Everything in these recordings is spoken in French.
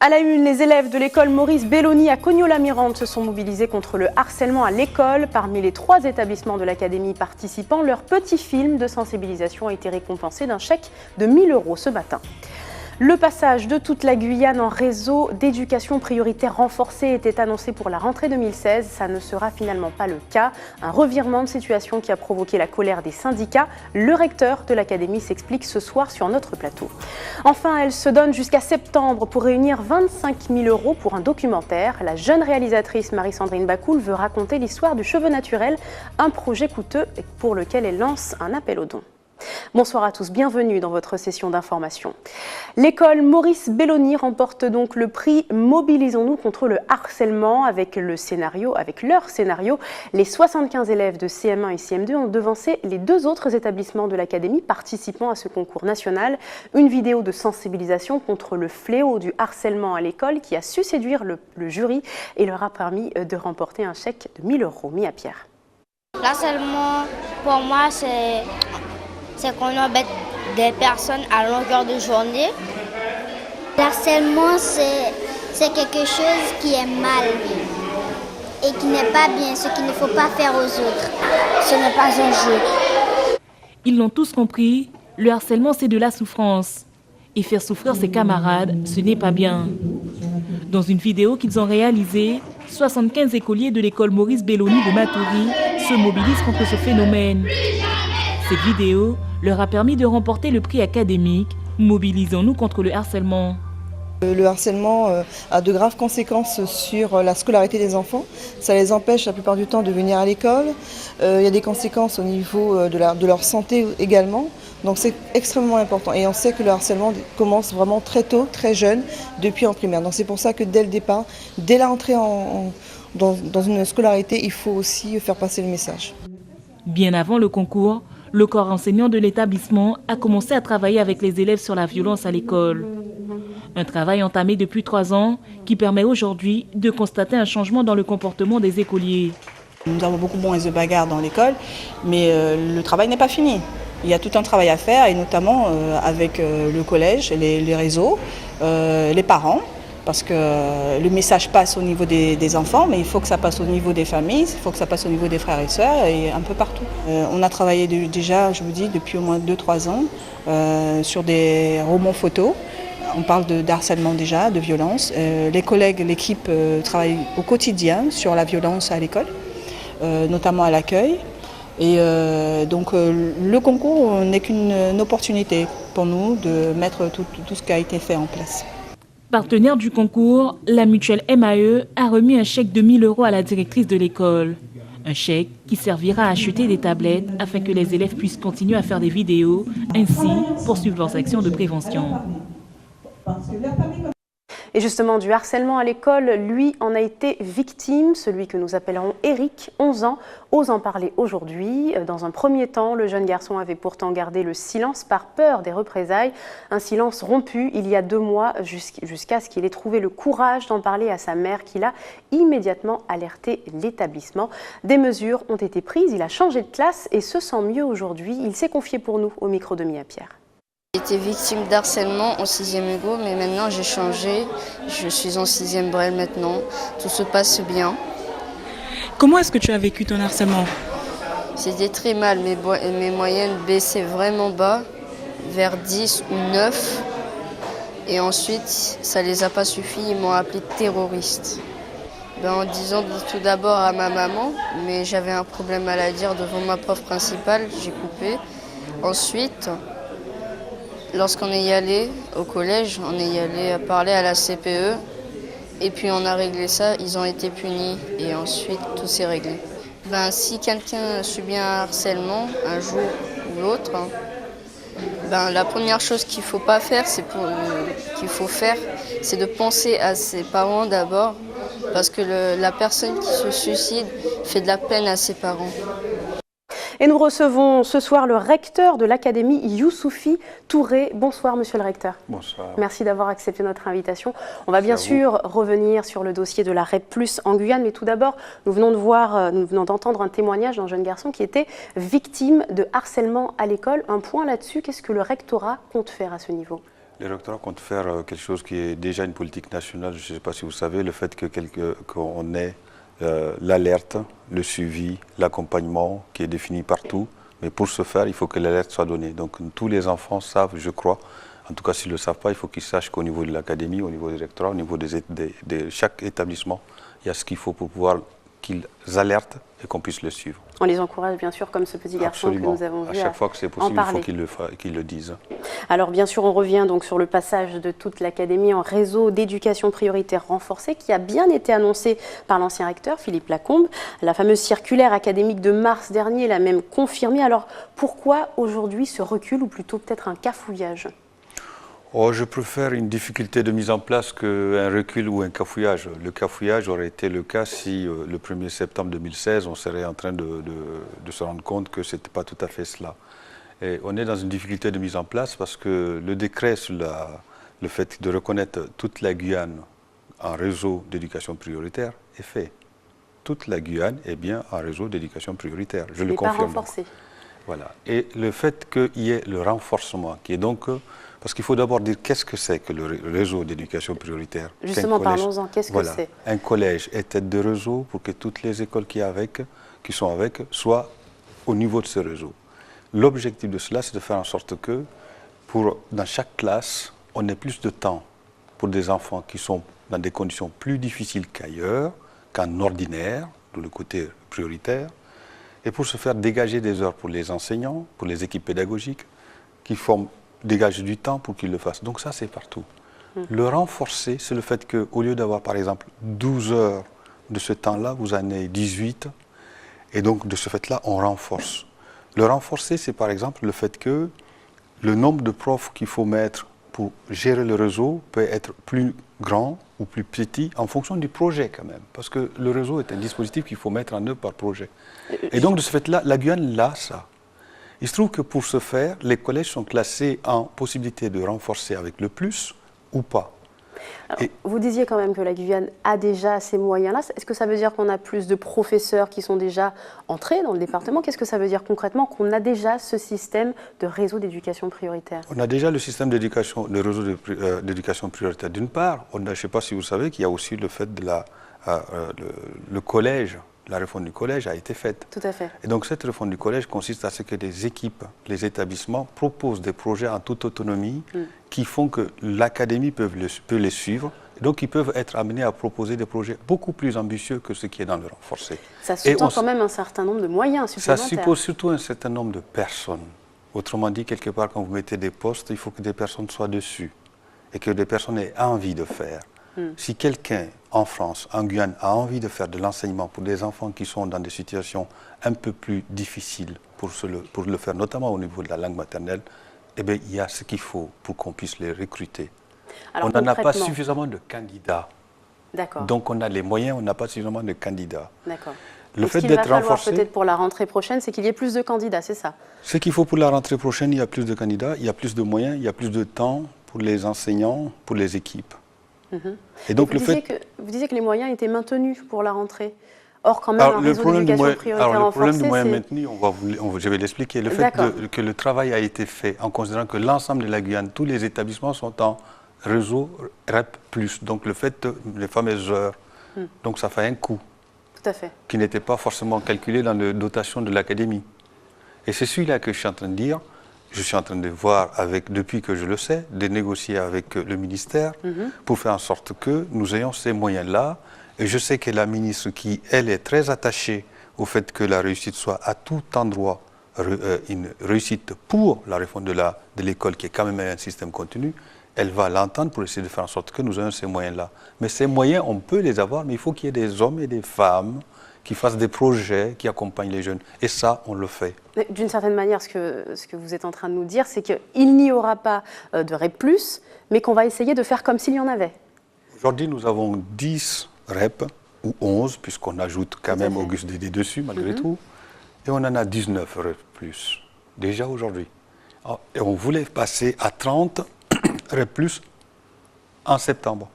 À la une, les élèves de l'école Maurice Belloni à Cognola-Mirande se sont mobilisés contre le harcèlement à l'école. Parmi les 3 établissements de l'académie participants, leur petit film de sensibilisation a été récompensé d'un chèque de 1 000 € ce matin. Le passage de toute la Guyane en réseau d'éducation prioritaire renforcé était annoncé pour la rentrée 2016. Ça ne sera finalement pas le cas. Un revirement de situation qui a provoqué la colère des syndicats. Le recteur de l'académie s'explique ce soir sur notre plateau. Enfin, elle se donne jusqu'à septembre pour réunir 25 000 € pour un documentaire. La jeune réalisatrice Marie-Sandrine Bacoul veut raconter l'histoire du cheveu naturel, un projet coûteux pour lequel elle lance un appel aux dons. Bonsoir à tous, bienvenue dans votre session d'information. L'école Maurice Belloni remporte donc le prix Mobilisons-nous contre le harcèlement avec leur scénario. Les 75 élèves de CM1 et CM2 ont devancé les 2 autres établissements de l'académie participant à ce concours national. Une vidéo de sensibilisation contre le fléau du harcèlement à l'école qui a su séduire le jury et leur a permis de remporter un chèque de 1 000 € mis à Pierre. L'harcèlement, pour moi, c'est qu'on embête des personnes à longueur de journée. L'harcèlement, c'est quelque chose qui est mal et qui n'est pas bien, ce qu'il ne faut pas faire aux autres. Ce n'est pas un jeu. Ils l'ont tous compris, le harcèlement c'est de la souffrance. Et faire souffrir ses camarades, ce n'est pas bien. Dans une vidéo qu'ils ont réalisée, 75 écoliers de l'école Maurice Belloni de Matoury se mobilisent contre ce phénomène. Cette vidéo leur a permis de remporter le prix académique « Mobilisons-nous contre le harcèlement ». Le harcèlement a de graves conséquences sur la scolarité des enfants. Ça les empêche la plupart du temps de venir à l'école. Il y a des conséquences au niveau de leur santé également. Donc c'est extrêmement important. Et on sait que le harcèlement commence vraiment très tôt, très jeune, depuis en primaire. Donc c'est pour ça que dès le départ, dès la rentrée dans une scolarité, il faut aussi faire passer le message. Bien avant le concours, le corps enseignant de l'établissement a commencé à travailler avec les élèves sur la violence à l'école. Un travail entamé depuis 3 ans qui permet aujourd'hui de constater un changement dans le comportement des écoliers. Nous avons beaucoup moins de bagarres dans l'école, mais le travail n'est pas fini. Il y a tout un travail à faire, et notamment avec le collège, les réseaux, les parents. Parce que le message passe au niveau des enfants, mais il faut que ça passe au niveau des familles, il faut que ça passe au niveau des frères et sœurs et un peu partout. On a travaillé déjà, je vous dis, depuis au moins 2-3 ans sur des romans photos. On parle d'harcèlement déjà, de violence. Les collègues, l'équipe travaille au quotidien sur la violence à l'école, notamment à l'accueil. Et donc le concours n'est qu'une opportunité pour nous de mettre tout ce qui a été fait en place. Partenaire du concours, la mutuelle MAE a remis un chèque de 1 000 € à la directrice de l'école. Un chèque qui servira à acheter des tablettes afin que les élèves puissent continuer à faire des vidéos, ainsi poursuivre leurs actions de prévention. Et justement, du harcèlement à l'école, lui en a été victime, celui que nous appellerons Eric, 11 ans, ose en parler aujourd'hui. Dans un premier temps, le jeune garçon avait pourtant gardé le silence par peur des représailles. Un silence rompu il y a 2 mois jusqu'à ce qu'il ait trouvé le courage d'en parler à sa mère qui l'a immédiatement alerté l'établissement. Des mesures ont été prises, il a changé de classe et se sent mieux aujourd'hui. Il s'est confié pour nous au micro de Mia Pierre. J'ai été victime d'harcèlement en 6e Hugo, mais maintenant j'ai changé. Je suis en 6e Brel maintenant. Tout se passe bien. Comment est-ce que tu as vécu ton harcèlement? C'était très mal. Mes moyennes baissaient vraiment bas, vers 10 ou 9. Et ensuite, ça les a pas suffi. Ils m'ont appelé terroriste. En disant tout d'abord à ma maman, mais j'avais un problème à la dire devant ma prof principale. J'ai coupé. Ensuite, lorsqu'on est y allé au collège, on est y allé parler à la CPE et puis on a réglé ça, ils ont été punis et ensuite tout s'est réglé. Si quelqu'un subit un harcèlement un jour ou l'autre, la première chose qu'il ne faut pas faire, c'est de penser à ses parents d'abord parce que la personne qui se suicide fait de la peine à ses parents. Et nous recevons ce soir le recteur de l'académie Youssoufi Touré. Bonsoir monsieur le recteur. Bonsoir. Merci d'avoir accepté notre invitation. On va bien sûr revenir sur le dossier de la REP+ en Guyane, mais tout d'abord, nous venons d'entendre un témoignage d'un jeune garçon qui était victime de harcèlement à l'école. Un point là-dessus, qu'est-ce que le rectorat compte faire à ce niveau ? Les rectorats comptent faire quelque chose qui est déjà une politique nationale. Je ne sais pas si vous savez, le fait qu'on ait l'alerte, le suivi, l'accompagnement qui est défini partout. Mais pour ce faire, il faut que l'alerte soit donnée. Donc tous les enfants savent, je crois, en tout cas s'ils ne le savent pas, il faut qu'ils sachent qu'au niveau de l'académie, au niveau des rectorats, au niveau de chaque établissement, il y a ce qu'il faut pour pouvoir qu'ils alertent et qu'on puisse le suivre. On les encourage bien sûr, comme ce petit garçon que nous avons vu. À chaque fois que c'est possible, il faut qu'ils le disent. Alors bien sûr, on revient donc sur le passage de toute l'académie en réseau d'éducation prioritaire renforcé qui a bien été annoncé par l'ancien recteur Philippe Lacombe. La fameuse circulaire académique de mars dernier l'a même confirmé. Alors pourquoi aujourd'hui ce recul ou plutôt peut-être un cafouillage ? Oh, je préfère une difficulté de mise en place qu'un recul ou un cafouillage. Le cafouillage aurait été le cas si le 1er septembre 2016, on serait en train de se rendre compte que ce n'était pas tout à fait cela. Et on est dans une difficulté de mise en place parce que le décret sur le fait de reconnaître toute la Guyane en réseau d'éducation prioritaire est fait. Toute la Guyane est bien en réseau d'éducation prioritaire, je le confirme. Pas renforcé. Voilà. Et le fait qu'il y ait le renforcement, qui est donc... Parce qu'il faut d'abord dire qu'est-ce que c'est que le réseau d'éducation prioritaire. Justement, parlons-en. Qu'est-ce que c'est ? Un collège est tête de réseau pour que toutes les écoles qui sont avec soient au niveau de ce réseau. L'objectif de cela, c'est de faire en sorte que dans chaque classe, on ait plus de temps pour des enfants qui sont dans des conditions plus difficiles qu'ailleurs, qu'en ordinaire, de le côté prioritaire, et pour se faire dégager des heures pour les enseignants, pour les équipes pédagogiques, qui dégagent du temps pour qu'ils le fassent. Donc ça, c'est partout. Le renforcer, c'est le fait qu'au lieu d'avoir, par exemple, 12 heures de ce temps-là, vous en avez 18, et donc de ce fait-là, on renforce. Le renforcer, c'est par exemple le fait que le nombre de profs qu'il faut mettre pour gérer le réseau peut être plus grand ou plus petit en fonction du projet quand même. Parce que le réseau est un dispositif qu'il faut mettre en œuvre par projet. Et donc de ce fait-là, la Guyane l'a ça. Il se trouve que pour ce faire, les collèges sont classés en possibilité de renforcer avec le plus ou pas. Alors, vous disiez quand même que la Guyane a déjà ces moyens-là. Est-ce que ça veut dire qu'on a plus de professeurs qui sont déjà entrés dans le département ? Qu'est-ce que ça veut dire concrètement qu'on a déjà ce système de réseau d'éducation prioritaire ? On a déjà le système d'éducation, le réseau d'éducation prioritaire. D'une part, je ne sais pas si vous savez qu'il y a aussi le fait de le collège. La réforme du collège a été faite. Tout à fait. Et donc cette réforme du collège consiste à ce que les équipes, les établissements proposent des projets en toute autonomie qui font que l'académie peut les suivre. Et donc ils peuvent être amenés à proposer des projets beaucoup plus ambitieux que ce qui est dans le renforcé. Ça sous-tend quand même un certain nombre de moyens supplémentaires. Ça suppose surtout un certain nombre de personnes. Autrement dit, quelque part, quand vous mettez des postes, il faut que des personnes soient dessus et que des personnes aient envie de faire. Si quelqu'un en France, en Guyane, a envie de faire de l'enseignement pour des enfants qui sont dans des situations un peu plus difficiles pour le faire, notamment au niveau de la langue maternelle, eh bien, il y a ce qu'il faut pour qu'on puisse les recruter. Alors, on n'en a pas suffisamment de candidats. D'accord. Donc on a les moyens, on n'a pas suffisamment de candidats. D'accord. Le fait d'être renforcé, peut-être pour la rentrée prochaine, c'est qu'il y ait plus de candidats, c'est ça? Ce qu'il faut pour la rentrée prochaine, il y a plus de candidats, il y a plus de moyens, il y a plus de temps pour les enseignants, pour les équipes. Et donc vous disiez que les moyens étaient maintenus pour la rentrée. Or, quand même, un réseau d'éducation prioritaire renforcé, le problème du moyen maintenu, je vais l'expliquer. Le fait que le travail a été fait en considérant que l'ensemble de la Guyane, tous les établissements sont en réseau REP+, donc le fait les fameuses heures, donc ça fait un coût. Tout à fait. Qui n'était pas forcément calculé dans la dotation de l'académie. Et c'est celui-là que je suis en train de dire. Je suis en train de voir, depuis que je le sais, de négocier avec le ministère pour faire en sorte que nous ayons ces moyens-là. Et je sais que la ministre, qui, elle, est très attachée au fait que la réussite soit à tout endroit une réussite pour la réforme de l'école, qui est quand même un système continu, elle va l'entendre pour essayer de faire en sorte que nous ayons ces moyens-là. Mais ces moyens, on peut les avoir, mais il faut qu'il y ait des hommes et des femmes qui fassent des projets, qui accompagnent les jeunes. Et ça, on le fait. D'une certaine manière, ce que vous êtes en train de nous dire, c'est qu'il n'y aura pas de REP+, mais qu'on va essayer de faire comme s'il y en avait. Aujourd'hui, nous avons 10 REP, ou 11, puisqu'on ajoute quand même Auguste Dédé dessus, malgré tout. Et on en a 19 REP+, déjà aujourd'hui. Et on voulait passer à 30 REP+, en septembre.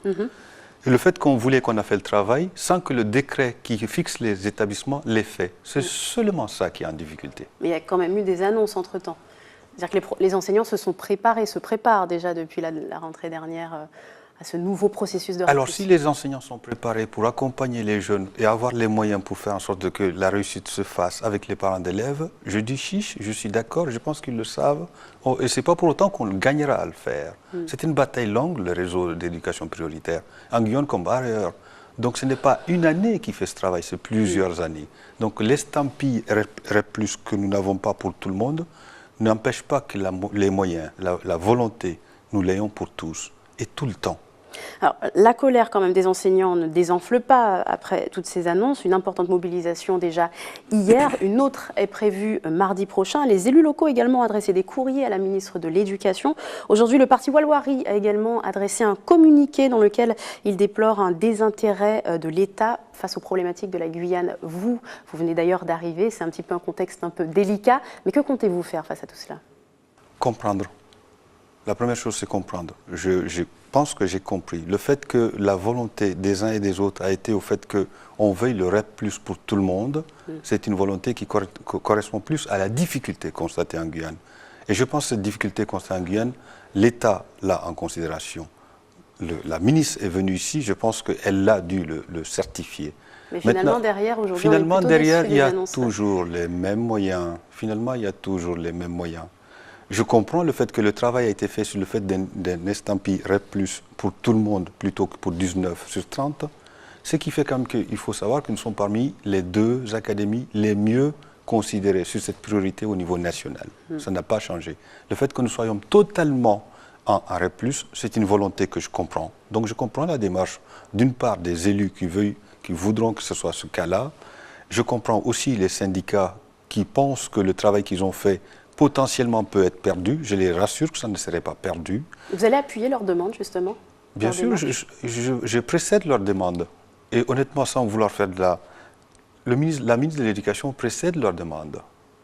Et le fait qu'on a fait le travail sans que le décret qui fixe les établissements l'ait fait. C'est seulement ça qui est en difficulté. Mais il y a quand même eu des annonces entre-temps. C'est-à-dire que les enseignants se préparent déjà depuis la rentrée dernière à ce nouveau processus de Alors, réussite. si les enseignants sont préparés pour accompagner les jeunes et avoir les moyens pour faire en sorte que la réussite se fasse avec les parents d'élèves, je dis chiche, je suis d'accord, je pense qu'ils le savent. Et ce n'est pas pour autant qu'on gagnera à le faire. C'est une bataille longue, le réseau d'éducation prioritaire, en Guyane comme ailleurs. Donc, ce n'est pas une année qui fait ce travail, c'est plusieurs années. Donc, l'estampille REP+, que nous n'avons pas pour tout le monde, n'empêche pas que les moyens, la volonté, nous l'ayons pour tous et tout le temps. Alors, la colère quand même des enseignants ne désenfle pas après toutes ces annonces. Une importante mobilisation déjà hier, une autre est prévue mardi prochain. Les élus locaux également ont adressé des courriers à la ministre de l'Éducation. Aujourd'hui, le parti Walwari a également adressé un communiqué dans lequel il déplore un désintérêt de l'État face aux problématiques de la Guyane. Vous venez d'ailleurs d'arriver, c'est un petit peu un contexte un peu délicat, mais que comptez-vous faire face à tout cela? Comprendre. La première chose, c'est comprendre. Je pense que j'ai compris. Le fait que la volonté des uns et des autres a été au fait qu'on veuille le REP+ pour tout le monde, c'est une volonté qui correspond plus à la difficulté constatée en Guyane. Et je pense que cette difficulté constatée en Guyane, l'État l'a en considération. La ministre est venue ici, je pense qu'elle a dû le certifier. Mais finalement, derrière, aujourd'hui, finalement, derrière, il y a toujours les mêmes moyens. Finalement, il y a toujours les mêmes moyens. Je comprends le fait que le travail a été fait sur le fait d'un estampille REP+ pour tout le monde plutôt que pour 19 sur 30. Ce qui fait quand même qu'il faut savoir que nous sommes parmi les 2 académies les mieux considérées sur cette priorité au niveau national. Ça n'a pas changé. Le fait que nous soyons totalement en REP+, c'est une volonté que je comprends. Donc je comprends la démarche d'une part des élus qui voudront que ce soit ce cas-là. Je comprends aussi les syndicats qui pensent que le travail qu'ils ont fait potentiellement peut être perdu. Je les rassure que ça ne serait pas perdu. Vous allez appuyer leur demande, justement? Bien sûr, je précède leur demande. Et honnêtement, sans vouloir faire de la ministre de l'Éducation précède leur demande.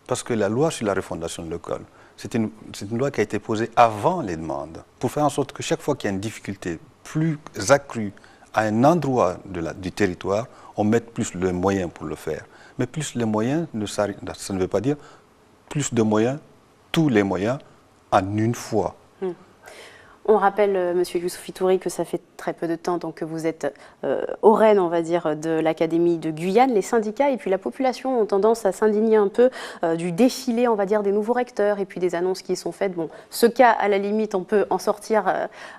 Parce que la loi sur la refondation de l'école, c'est une loi qui a été posée avant les demandes, pour faire en sorte que chaque fois qu'il y a une difficulté plus accrue à un endroit du territoire, on mette plus de moyens pour le faire. Mais plus les moyens, ça ne veut pas dire plus de moyens, tous les moyens, en une fois. On rappelle, M. Youssouphi Touré, que ça fait très peu de temps donc, que vous êtes au Rennes, on va dire, de l'Académie de Guyane. Les syndicats et puis la population ont tendance à s'indigner un peu du défilé, on va dire, des nouveaux recteurs et puis des annonces qui sont faites. Bon, ce cas, à la limite, on peut en sortir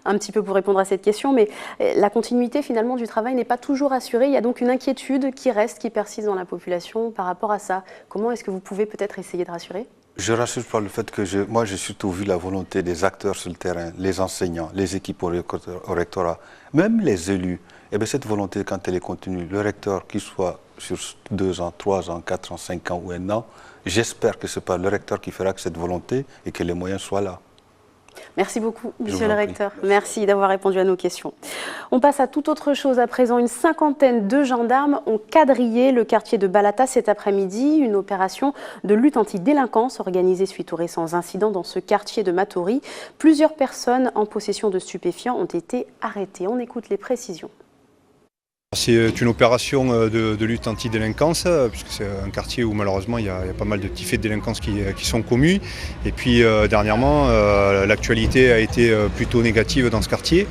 un petit peu pour répondre à cette question, mais la continuité, finalement, du travail n'est pas toujours assurée. Il y a donc une inquiétude qui reste, qui persiste dans la population par rapport à ça. Comment est-ce que vous pouvez peut-être essayer de rassurer ? Je rassure par le fait que moi j'ai surtout vu la volonté des acteurs sur le terrain, les enseignants, les équipes au rectorat, même les élus. Et bien cette volonté, quand elle est contenue, le recteur, qu'il soit sur 2 ans, 3 ans, 4 ans, 5 ans ou 1 an, j'espère que ce n'est pas le recteur qui fera que cette volonté et que les moyens soient là. Merci beaucoup, Monsieur le Recteur. Merci d'avoir répondu à nos questions. On passe à toute autre chose à présent. Une cinquantaine de gendarmes ont quadrillé le quartier de Balata cet après-midi. Une opération de lutte anti-délinquance organisée suite aux récents incidents dans ce quartier de Matoury. Plusieurs personnes en possession de stupéfiants ont été arrêtées. On écoute les précisions. C'est une opération de lutte anti-délinquance, puisque c'est un quartier où malheureusement il y a pas mal de petits faits de délinquance qui sont commis. Et puis dernièrement, l'actualité a été plutôt négative dans ce quartier.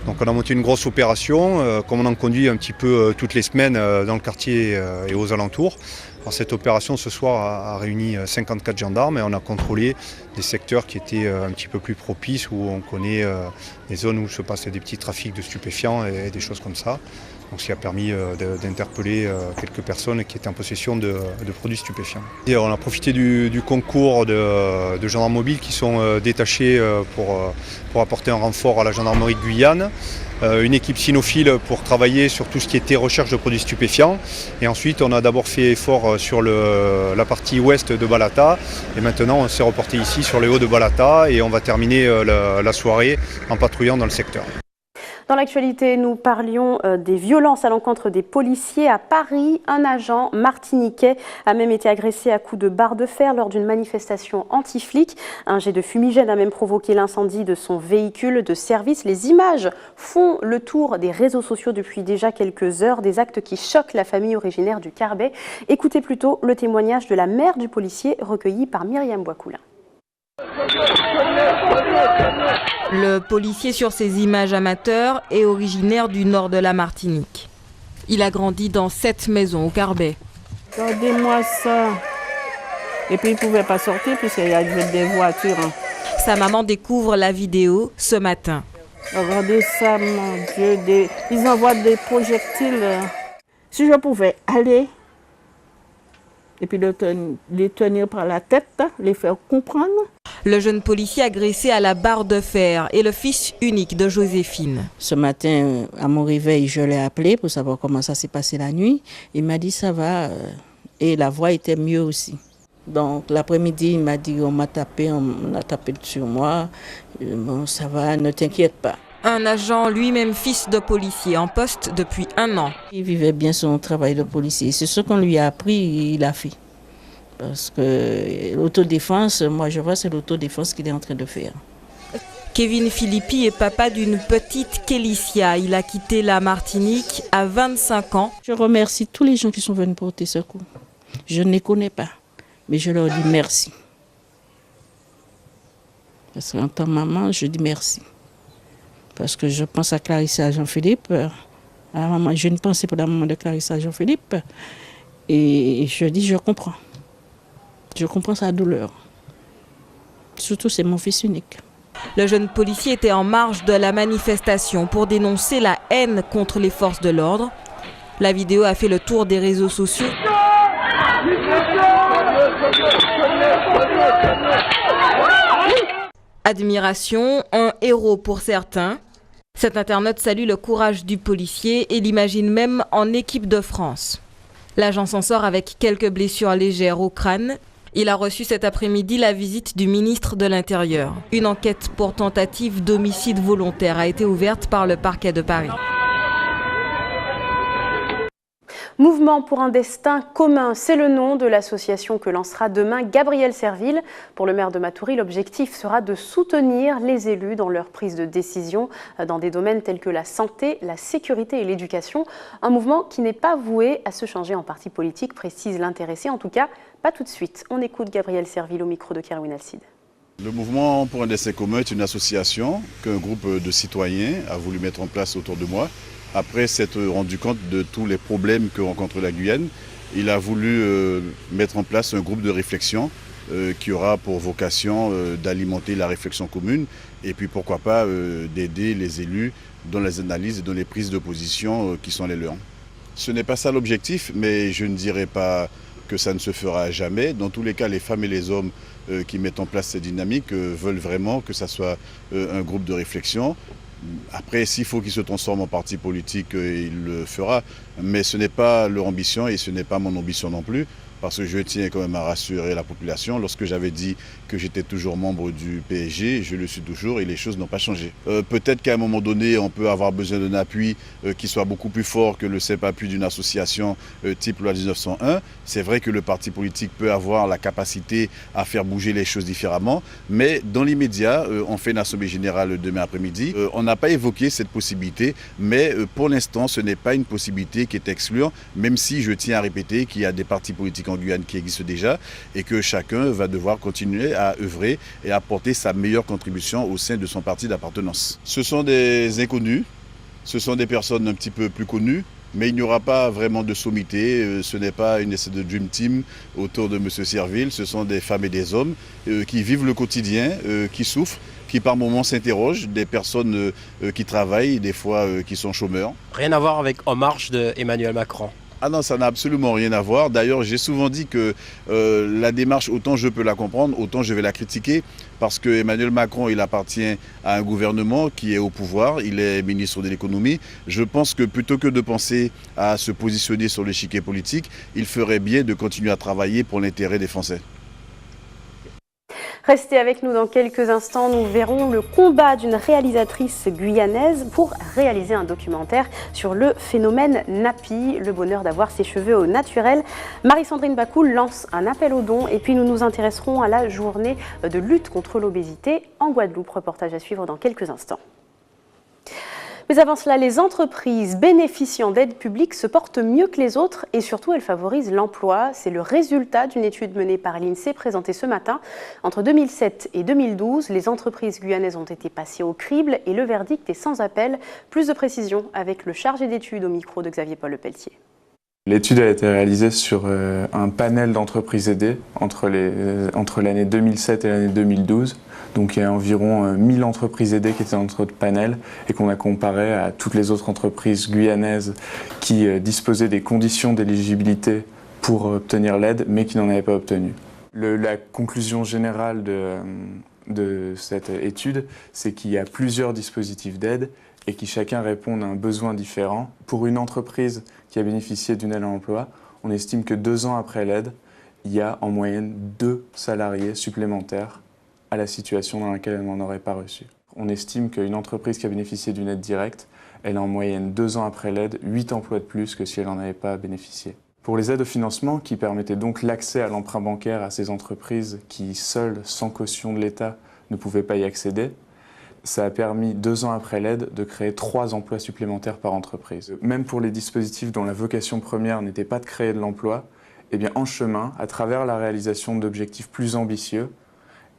Donc on a monté une grosse opération, comme on en conduit un petit peu toutes les semaines dans le quartier et aux alentours. Alors, cette opération ce soir a réuni 54 gendarmes et on a contrôlé des secteurs qui étaient un petit peu plus propices, où on connaît des zones où se passaient des petits trafics de stupéfiants et des choses comme ça. Donc, ce qui a permis d'interpeller quelques personnes qui étaient en possession de produits stupéfiants. Et on a profité du concours de gendarmes mobiles qui sont détachés pour apporter un renfort à la gendarmerie de Guyane. Une équipe cynophile pour travailler sur tout ce qui était recherche de produits stupéfiants. Et ensuite, on a d'abord fait effort sur la partie ouest de Balata. Et maintenant, on s'est reporté ici sur les hauts de Balata et on va terminer la soirée en patrouillant dans le secteur. Dans l'actualité, nous parlions des violences à l'encontre des policiers à Paris. Un agent martiniquais a même été agressé à coups de barre de fer lors d'une manifestation anti-flic. Un jet de fumigène a même provoqué l'incendie de son véhicule de service. Les images font le tour des réseaux sociaux depuis déjà quelques heures. Des actes qui choquent la famille originaire du Carbet. Écoutez plutôt le témoignage de la mère du policier recueilli par Myriam Boiscoulin. Le policier sur ces images amateurs est originaire du nord de la Martinique. Il a grandi dans cette maison au Carbet. Regardez-moi ça. Et puis il ne pouvait pas sortir puisqu'il y avait des voitures. Sa maman découvre la vidéo ce matin. Regardez ça, mon Dieu. Ils envoient des projectiles. Si je pouvais aller et puis les tenir par la tête, les faire comprendre. Le jeune policier agressé à la barre de fer est le fils unique de Joséphine. Ce matin, à mon réveil, je l'ai appelé pour savoir comment ça s'est passé la nuit. Il m'a dit ça va et la voix était mieux aussi. Donc l'après-midi, il m'a dit on a tapé sur moi. Bon, ça va, ne t'inquiète pas. Un agent lui-même fils de policier en poste depuis 1 an. Il vivait bien son travail de policier. C'est ce qu'on lui a appris, il a fait. Parce que l'autodéfense, moi je vois, c'est l'autodéfense qu'il est en train de faire. Kevin Philippi est papa d'une petite Kélicia. Il a quitté la Martinique à 25 ans. Je remercie tous les gens qui sont venus porter secours. Je ne les connais pas, mais je leur dis merci. Parce qu'en tant que maman, je dis merci. Parce que je pense à Clarissa Jean-Philippe. J'ai une pensée pour la maman de Clarissa Jean-Philippe. Et je dis, je comprends. Je comprends sa douleur. Surtout, c'est mon fils unique. Le jeune policier était en marge de la manifestation pour dénoncer la haine contre les forces de l'ordre. La vidéo a fait le tour des réseaux sociaux. Admiration, un héros pour certains. Cet internaute salue le courage du policier et l'imagine même en équipe de France. L'agent s'en sort avec quelques blessures légères au crâne. Il a reçu cet après-midi la visite du ministre de l'Intérieur. Une enquête pour tentative d'homicide volontaire a été ouverte par le parquet de Paris. Mouvement pour un destin commun, c'est le nom de l'association que lancera demain Gabriel Serville. Pour le maire de Matoury, l'objectif sera de soutenir les élus dans leur prise de décision dans des domaines tels que la santé, la sécurité et l'éducation. Un mouvement qui n'est pas voué à se changer en parti politique, précise l'intéressé. En tout cas, pas tout de suite. On écoute Gabriel Serville au micro de Kerwin Alcide. Le mouvement pour un destin commun est une association qu'un groupe de citoyens a voulu mettre en place autour de moi. Après s'être rendu compte de tous les problèmes que rencontre la Guyane, il a voulu mettre en place un groupe de réflexion qui aura pour vocation d'alimenter la réflexion commune et puis pourquoi pas d'aider les élus dans les analyses et dans les prises de position qui sont les leurs. Ce n'est pas ça l'objectif, mais je ne dirais pas que ça ne se fera jamais. Dans tous les cas, les femmes et les hommes qui mettent en place cette dynamique veulent vraiment que ça soit un groupe de réflexion. Après, s'il faut qu'il se transforme en parti politique, il le fera. Mais ce n'est pas leur ambition et ce n'est pas mon ambition non plus. Parce que je tiens quand même à rassurer la population. Lorsque j'avais dit que j'étais toujours membre du PSG, je le suis toujours et les choses n'ont pas changé. Peut-être qu'à un moment donné, on peut avoir besoin d'un appui qui soit beaucoup plus fort que le simple appui d'une association type loi 1901. C'est vrai que le parti politique peut avoir la capacité à faire bouger les choses différemment. Mais dans l'immédiat, on fait une assemblée générale demain après-midi. On n'a pas évoqué cette possibilité, mais pour l'instant, ce n'est pas une possibilité qui est exclue, même si je tiens à répéter qu'il y a des partis politiques en Guyane qui existent déjà et que chacun va devoir continuer à œuvrer et apporter sa meilleure contribution au sein de son parti d'appartenance. Ce sont des inconnus, ce sont des personnes un petit peu plus connues, mais il n'y aura pas vraiment de sommité, ce n'est pas une espèce de dream team autour de M. Serville, ce sont des femmes et des hommes qui vivent le quotidien, qui souffrent, qui par moments s'interrogent, des personnes qui travaillent, des fois qui sont chômeurs. Rien à voir avec En Marche d'Emmanuel Macron. Ah non, ça n'a absolument rien à voir. D'ailleurs, j'ai souvent dit que la démarche, autant je peux la comprendre, autant je vais la critiquer. Parce que Emmanuel Macron, il appartient à un gouvernement qui est au pouvoir, il est ministre de l'économie. Je pense que plutôt que de penser à se positionner sur l'échiquier politique, il ferait bien de continuer à travailler pour l'intérêt des Français. Restez avec nous dans quelques instants, nous verrons le combat d'une réalisatrice guyanaise pour réaliser un documentaire sur le phénomène nappy, le bonheur d'avoir ses cheveux au naturel. Marie-Sandrine Bacoul lance un appel aux dons et puis nous nous intéresserons à la journée de lutte contre l'obésité en Guadeloupe. Reportage à suivre dans quelques instants. Mais avant cela, les entreprises bénéficiant d'aides publiques se portent mieux que les autres et surtout elles favorisent l'emploi. C'est le résultat d'une étude menée par l'INSEE présentée ce matin. Entre 2007 et 2012, les entreprises guyanaises ont été passées au crible et le verdict est sans appel. Plus de précisions avec le chargé d'études au micro de Xavier Paul Lepelletier. L'étude a été réalisée sur un panel d'entreprises aidées entre l'année 2007 et l'année 2012. Donc il y a environ 1000 entreprises aidées qui étaient dans notre panel et qu'on a comparé à toutes les autres entreprises guyanaises qui disposaient des conditions d'éligibilité pour obtenir l'aide mais qui n'en avaient pas obtenu. La conclusion générale de cette étude, c'est qu'il y a plusieurs dispositifs d'aide et qui chacun répondent à un besoin différent. Pour une entreprise qui a bénéficié d'une aide à l'emploi, on estime que 2 ans après l'aide, il y a en moyenne 2 salariés supplémentaires à la situation dans laquelle elle n'en aurait pas reçu. On estime qu'une entreprise qui a bénéficié d'une aide directe, elle a en moyenne 2 ans après l'aide 8 emplois de plus que si elle n'en avait pas bénéficié. Pour les aides au financement, qui permettaient donc l'accès à l'emprunt bancaire à ces entreprises qui, seules, sans caution de l'État, ne pouvaient pas y accéder, ça a permis 2 ans après l'aide de créer 3 emplois supplémentaires par entreprise. Même pour les dispositifs dont la vocation première n'était pas de créer de l'emploi, eh bien, en chemin, à travers la réalisation d'objectifs plus ambitieux,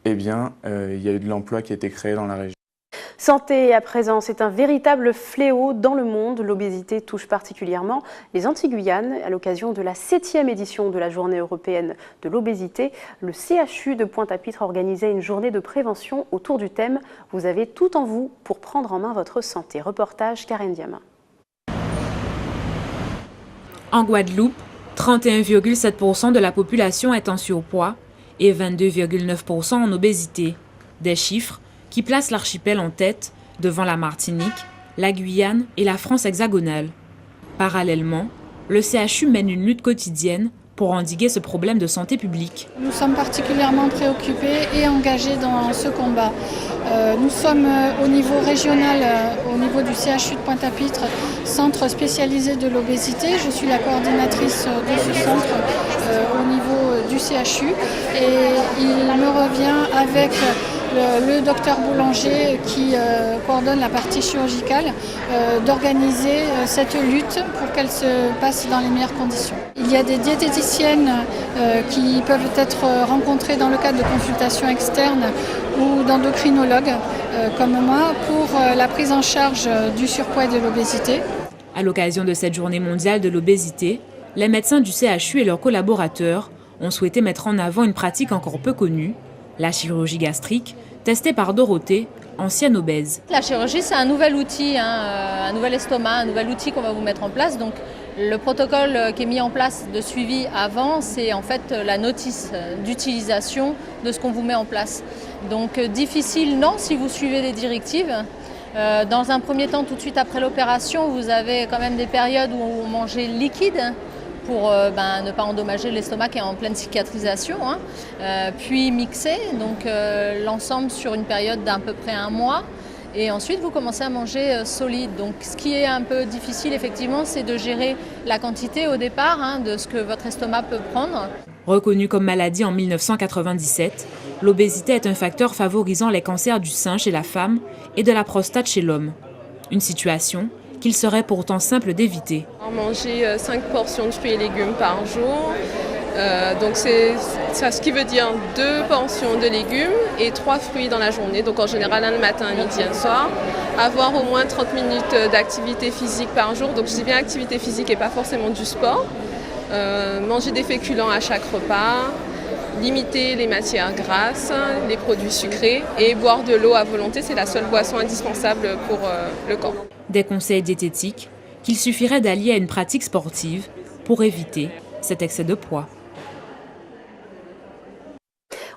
eh bien, il y a eu de l'emploi qui a été créé dans la région. Santé à présent, c'est un véritable fléau dans le monde. L'obésité touche particulièrement les Antilles-Guyane. À l'occasion de la 7e édition de la Journée européenne de l'obésité, le CHU de Pointe-à-Pitre organisait une journée de prévention autour du thème « Vous avez tout en vous pour prendre en main votre santé ». Reportage Karen Diama. En Guadeloupe, 31,7% de la population est en surpoids et 22,9% en obésité. Des chiffres qui place l'archipel en tête devant la Martinique, la Guyane et la France hexagonale. Parallèlement, le CHU mène une lutte quotidienne pour endiguer ce problème de santé publique. Nous sommes particulièrement préoccupés et engagés dans ce combat. Nous sommes au niveau régional, au niveau du CHU de Pointe-à-Pitre, centre spécialisé de l'obésité. Je suis la coordinatrice de ce centre au niveau du CHU et il me revient avec le docteur Boulanger qui coordonne la partie chirurgicale d'organiser cette lutte pour qu'elle se passe dans les meilleures conditions. Il y a des diététiciennes qui peuvent être rencontrées dans le cadre de consultations externes ou d'endocrinologues comme moi pour la prise en charge du surpoids et de l'obésité. À l'occasion de cette journée mondiale de l'obésité, les médecins du CHU et leurs collaborateurs ont souhaité mettre en avant une pratique encore peu connue, la chirurgie gastrique, testée par Dorothée, ancienne obèse. La chirurgie, c'est un nouvel outil, un nouvel estomac, un nouvel outil qu'on va vous mettre en place. Donc, le protocole qui est mis en place de suivi avant, c'est en fait la notice d'utilisation de ce qu'on vous met en place. Donc, difficile, non, si vous suivez les directives. Dans un premier temps, tout de suite après l'opération, vous avez quand même des périodes où on mangeait liquide, pour ne pas endommager l'estomac qui est en pleine cicatrisation, puis mixer, donc l'ensemble sur une période d'à peu près 1 mois. Et ensuite, vous commencez à manger solide. Donc, ce qui est un peu difficile, effectivement, c'est de gérer la quantité au départ de ce que votre estomac peut prendre. Reconnue comme maladie en 1997, l'obésité est un facteur favorisant les cancers du sein chez la femme et de la prostate chez l'homme. Une situation qu'il serait pourtant simple d'éviter. Manger 5 portions de fruits et légumes par jour, donc c'est ça, ce qui veut dire 2 portions de légumes et 3 fruits dans la journée, donc en général un le matin, un midi, un soir. Avoir au moins 30 minutes d'activité physique par jour, donc je dis bien activité physique et pas forcément du sport. Manger des féculents à chaque repas, limiter les matières grasses, les produits sucrés et boire de l'eau à volonté, c'est la seule boisson indispensable pour le corps. Des conseils diététiques qu'il suffirait d'allier à une pratique sportive pour éviter cet excès de poids.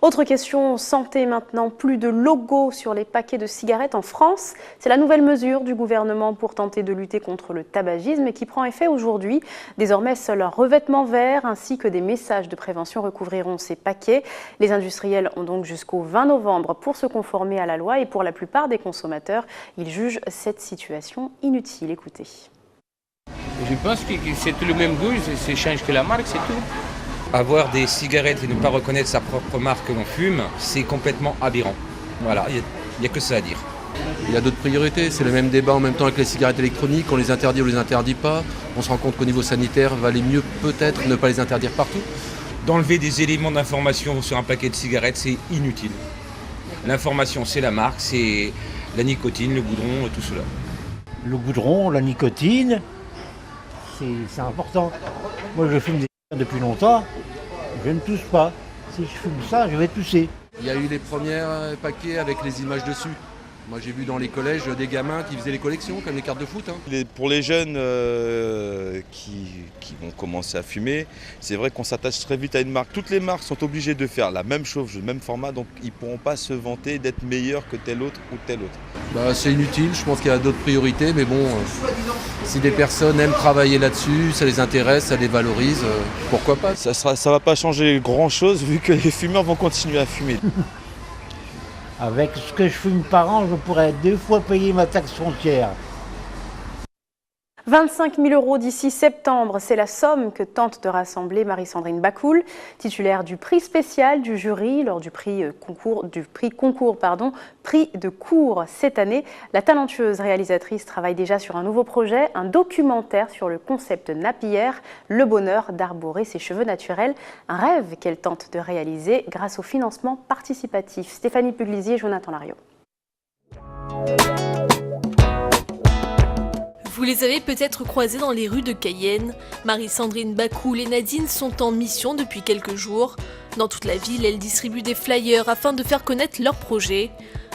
Autre question santé maintenant, plus de logos sur les paquets de cigarettes en France. C'est la nouvelle mesure du gouvernement pour tenter de lutter contre le tabagisme et qui prend effet aujourd'hui. Désormais, seul un revêtement vert ainsi que des messages de prévention recouvriront ces paquets. Les industriels ont donc jusqu'au 20 novembre pour se conformer à la loi et pour la plupart des consommateurs, ils jugent cette situation inutile. Écoutez. Je pense que c'est tout le même goût, c'est change que la marque, c'est tout. Avoir des cigarettes et ne pas reconnaître sa propre marque que l'on fume, c'est complètement aberrant. Voilà, il n'y a que ça à dire. Il y a d'autres priorités, c'est le même débat en même temps avec les cigarettes électroniques, on les interdit ou les interdit pas. On se rend compte qu'au niveau sanitaire, il valait mieux peut-être ne pas les interdire partout. D'enlever des éléments d'information sur un paquet de cigarettes, c'est inutile. L'information, c'est la marque, c'est la nicotine, le goudron, tout cela. Le goudron, la nicotine, c'est important. Moi, je fume des depuis longtemps, je ne tousse pas. Si je fume ça, je vais tousser. Il y a eu les premiers paquets avec les images dessus. Moi j'ai vu dans les collèges des gamins qui faisaient les collections, comme les cartes de foot. Pour les jeunes qui vont commencer à fumer, c'est vrai qu'on s'attache très vite à une marque. Toutes les marques sont obligées de faire la même chose, le même format, donc ils ne pourront pas se vanter d'être meilleurs que tel autre ou tel autre. C'est inutile, je pense qu'il y a d'autres priorités, mais bon, si des personnes aiment travailler là-dessus, ça les intéresse, ça les valorise, pourquoi pas. Ça ne va pas changer grand-chose vu que les fumeurs vont continuer à fumer. Avec ce que je fume par an, je pourrais 2 fois payer ma taxe foncière. 25 000 € d'ici septembre, c'est la somme que tente de rassembler Marie-Sandrine Bakoul, titulaire du prix spécial du jury lors du prix de cours cette année. La talentueuse réalisatrice travaille déjà sur un nouveau projet, un documentaire sur le concept Napier, le bonheur d'arborer ses cheveux naturels, un rêve qu'elle tente de réaliser grâce au financement participatif. Stéphanie Puglisi et Jonathan Lariot. Vous les avez peut-être croisés dans les rues de Cayenne. Marie-Sandrine Bakoul et Nadine sont en mission depuis quelques jours. Dans toute la ville, elles distribuent des flyers afin de faire connaître leur projet.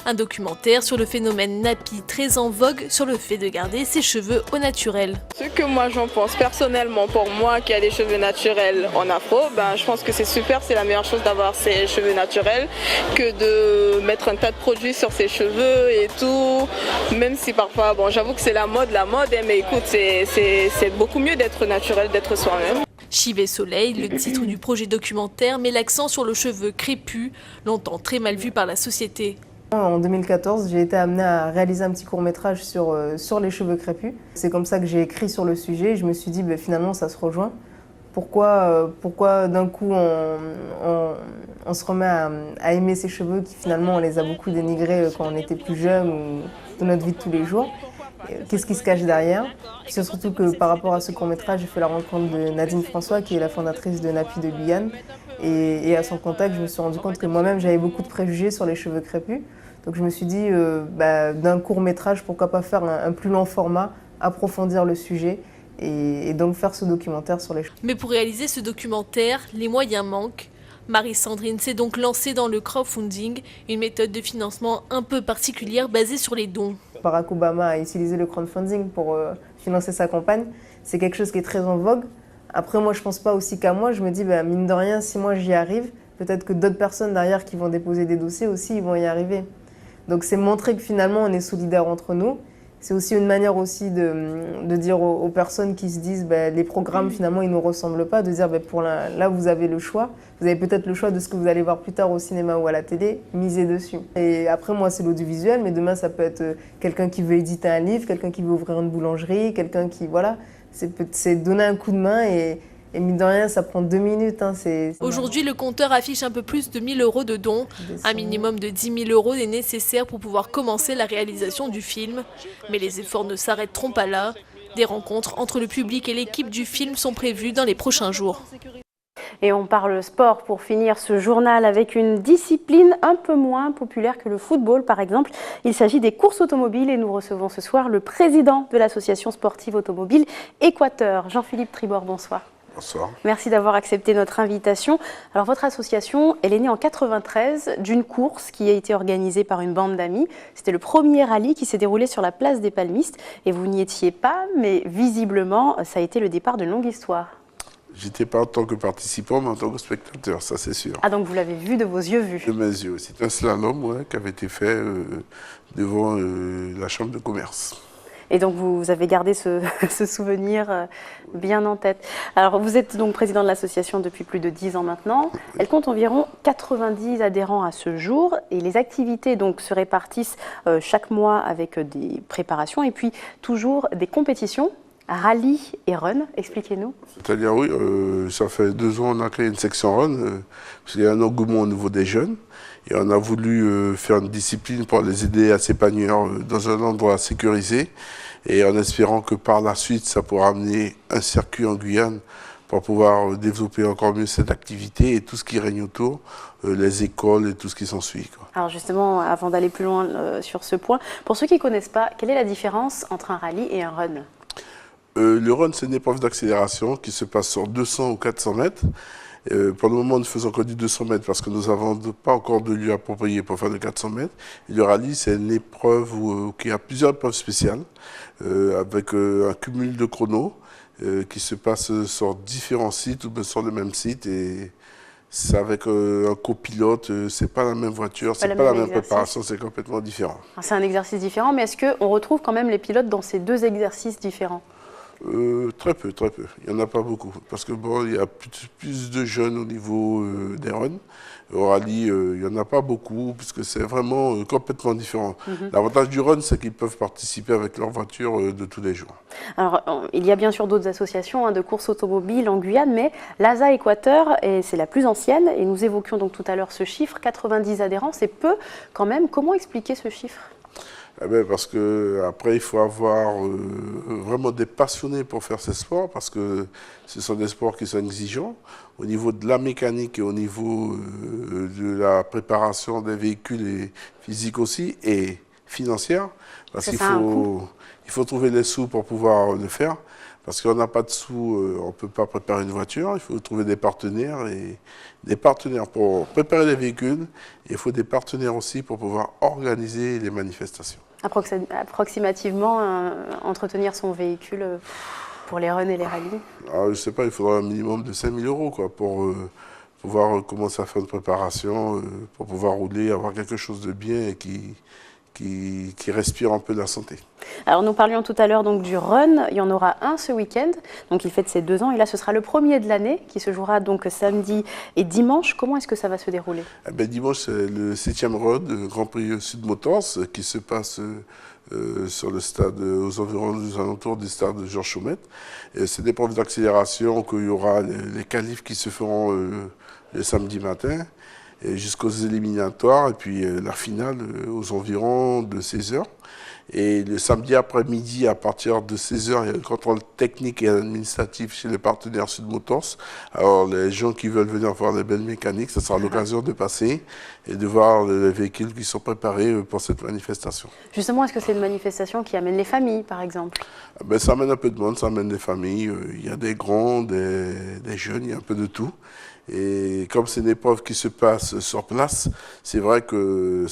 Un documentaire sur le phénomène nappy très en vogue sur le fait de garder ses cheveux au naturel. Ce que moi j'en pense personnellement, pour moi qui a des cheveux naturels en afro, je pense que c'est super, c'est la meilleure chose d'avoir ses cheveux naturels que de mettre un tas de produits sur ses cheveux et tout. Même si parfois, j'avoue que c'est la mode, mais écoute, c'est beaucoup mieux d'être naturel, d'être soi-même. Chivet Soleil, le titre du projet documentaire, met l'accent sur le cheveu crépus, longtemps très mal vu par la société. En 2014, j'ai été amenée à réaliser un petit court-métrage sur les cheveux crépus. C'est comme ça que j'ai écrit sur le sujet et je me suis dit finalement ça se rejoint. Pourquoi d'un coup on se remet à aimer ces cheveux qui finalement on les a beaucoup dénigrés quand on était plus jeune ou dans notre vie de tous les jours. Qu'est-ce qui se cache derrière? C'est surtout que par rapport à ce court-métrage, j'ai fait la rencontre de Nadine François qui est la fondatrice de Nappy de Guyane. Et à son contact, je me suis rendu compte que moi-même j'avais beaucoup de préjugés sur les cheveux crépus. Donc je me suis dit, d'un court-métrage, pourquoi pas faire un plus long format, approfondir le sujet et donc faire ce documentaire sur les cheveux. Mais pour réaliser ce documentaire, les moyens manquent. Marie-Sandrine s'est donc lancée dans le crowdfunding, une méthode de financement un peu particulière basée sur les dons. Barack Obama a utilisé le crowdfunding pour financer sa campagne. C'est quelque chose qui est très en vogue. Après, moi, je ne pense pas aussi qu'à moi. Je me dis, mine de rien, si moi j'y arrive, peut-être que d'autres personnes derrière qui vont déposer des dossiers aussi, ils vont y arriver. Donc c'est montrer que finalement, on est solidaires entre nous. C'est aussi une manière aussi de dire aux personnes qui se disent les programmes finalement ils ne nous ressemblent pas, de dire là vous avez le choix, vous avez peut-être le choix de ce que vous allez voir plus tard au cinéma ou à la télé, misez dessus. Et après moi c'est l'audiovisuel, mais demain ça peut être quelqu'un qui veut éditer un livre, quelqu'un qui veut ouvrir une boulangerie, quelqu'un qui c'est donner un coup de main et mine de rien, ça prend 2 minutes. Aujourd'hui, le compteur affiche un peu plus de 1 000 € de dons. Un minimum de 10 000 € est nécessaire pour pouvoir commencer la réalisation du film. Mais les efforts ne s'arrêteront pas là. Des rencontres entre le public et l'équipe du film sont prévues dans les prochains jours. Et on parle sport pour finir ce journal avec une discipline un peu moins populaire que le football, par exemple. Il s'agit des courses automobiles et nous recevons ce soir le président de l'association sportive automobile Équateur, Jean-Philippe Tribord. Bonsoir. Bonsoir. Merci d'avoir accepté notre invitation. Alors votre association, elle est née en 93 d'une course qui a été organisée par une bande d'amis. C'était le premier rallye qui s'est déroulé sur la place des Palmistes et vous n'y étiez pas, mais visiblement ça a été le départ d'une longue histoire. J'étais pas en tant que participant, mais en tant que spectateur, ça c'est sûr. Ah donc vous l'avez vu de vos yeux vus? De mes yeux. C'est un slalom qui avait été fait devant la chambre de commerce. Et donc vous avez gardé ce souvenir bien en tête. Alors vous êtes donc président de l'association depuis plus de 10 ans maintenant. Elle compte environ 90 adhérents à ce jour et les activités donc se répartissent chaque mois avec des préparations et puis toujours des compétitions. Rallye et run, expliquez-nous. C'est-à-dire, oui, ça fait 2 ans qu'on a créé une section run, parce qu'il y a un engouement au niveau des jeunes. Et on a voulu faire une discipline pour les aider à s'épanouir dans un endroit sécurisé. Et en espérant que par la suite, ça pourra amener un circuit en Guyane pour pouvoir développer encore mieux cette activité et tout ce qui règne autour, les écoles et tout ce qui s'ensuit. Alors justement, avant d'aller plus loin sur ce point, pour ceux qui ne connaissent pas, quelle est la différence entre un rallye et un run ? Le run, c'est une épreuve d'accélération qui se passe sur 200 ou 400 mètres. Pour le moment, nous faisons encore du 200 mètres parce que nous n'avons pas encore de lieu approprié pour faire de 400 mètres. Et le rallye, c'est une épreuve qui a plusieurs épreuves spéciales avec un cumul de chronos qui se passe sur différents sites ou sur le même site. Et c'est avec un copilote, c'est pas la même voiture, c'est pas la même préparation, c'est complètement différent. C'est un exercice différent, mais est-ce qu'on retrouve quand même les pilotes dans ces 2 exercices différents ? Très peu. Il n'y en a pas beaucoup. Parce que bon, il y a plus de jeunes au niveau des runs. Au rallye, il n'y en a pas beaucoup, puisque c'est vraiment complètement différent. L'avantage du run, c'est qu'ils peuvent participer avec leur voiture de tous les jours. Alors, il y a bien sûr d'autres associations de courses automobiles en Guyane, mais l'ASA Équateur, c'est la plus ancienne, et nous évoquions donc tout à l'heure ce chiffre, 90 adhérents, c'est peu quand même. Comment expliquer ce chiffre ? Parce qu'après, il faut avoir vraiment des passionnés pour faire ces sports, parce que ce sont des sports qui sont exigeants au niveau de la mécanique et au niveau de la préparation des véhicules et physique aussi, et financière, parce qu'il faut trouver les sous pour pouvoir le faire. Parce qu'on n'a pas de sous, on ne peut pas préparer une voiture, il faut trouver des partenaires, et des partenaires pour préparer les véhicules, et il faut des partenaires aussi pour pouvoir organiser les manifestations. Approximativement, entretenir son véhicule pour les runs et les rallyes ? Je ne sais pas, il faudra un minimum de 5 000 € pour pouvoir commencer à faire une préparation, pour pouvoir rouler, avoir quelque chose de bien et qui respire un peu de la santé. Alors nous parlions tout à l'heure donc du run, il y en aura un ce week-end, donc il fête ses 2 ans et là ce sera le premier de l'année qui se jouera donc samedi et dimanche. Comment est-ce que ça va se dérouler ? Dimanche c'est le 7e run, le Grand Prix Sud Motors qui se passe sur le stade, aux alentours du stade de Georges Chaumette. C'est des épreuves d'accélération qu'il y aura les qualifs qui se feront le samedi matin jusqu'aux éliminatoires et puis la finale aux environs de 16h. Et le samedi après-midi, à partir de 16h, il y a un contrôle technique et administratif chez les partenaires Sud Motors. Alors les gens qui veulent venir voir les belles mécaniques, ce sera l'occasion de passer et de voir les véhicules qui sont préparés pour cette manifestation. Justement, est-ce que c'est une manifestation qui amène les familles, par exemple ? Ça amène un peu de monde, ça amène les familles. Il y a des grands, des jeunes, il y a un peu de tout. Et comme c'est une épreuve qui se passe sur place, c'est vrai que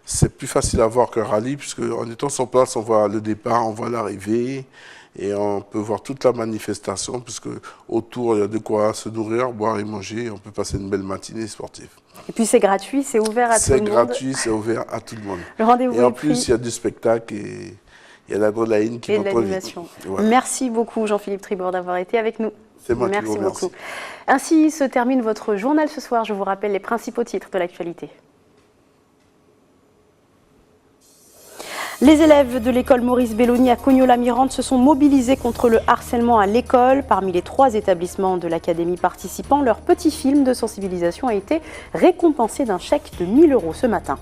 c'est plus facile à voir qu'un rallye, puisque en étant sur place, on voit le départ, on voit l'arrivée, et on peut voir toute la manifestation, puisque autour, il y a de quoi se nourrir, boire et manger, et on peut passer une belle matinée sportive. Et puis c'est gratuit, c'est ouvert à tout le monde. C'est gratuit, c'est ouvert à tout le monde. Le rendez-vous et en plus, il y a du spectacle et il y a l'adrénaline qui va trop vite. Voilà. Merci beaucoup Jean-Philippe Tribord d'avoir été avec nous. C'est moi qui vous remercie. Merci beaucoup. Ainsi se termine votre journal ce soir. Je vous rappelle les principaux titres de l'actualité. Les élèves de l'école Maurice Belloni à Cognola-Mirande se sont mobilisés contre le harcèlement à l'école. Parmi les 3 établissements de l'académie participants, leur petit film de sensibilisation a été récompensé d'un chèque de 1 000 € ce matin.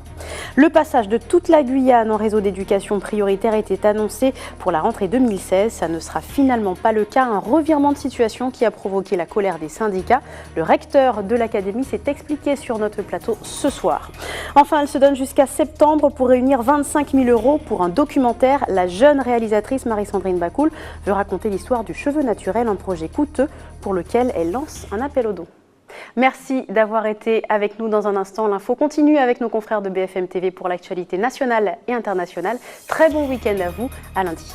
Le passage de toute la Guyane en réseau d'éducation prioritaire était annoncé pour la rentrée 2016. Ça ne sera finalement pas le cas. Un revirement de situation qui a provoqué la colère des syndicats. Le recteur de l'académie s'est expliqué sur notre plateau ce soir. Enfin, elle se donne jusqu'à septembre pour réunir 25 000 € pour un documentaire. La jeune réalisatrice Marie-Sandrine Bacoul veut raconter l'histoire du cheveu naturel, un projet coûteux pour lequel elle lance un appel aux dons. Merci d'avoir été avec nous. Dans un instant, l'info continue avec nos confrères de BFM TV pour l'actualité nationale et internationale. Très bon week-end à vous, à lundi.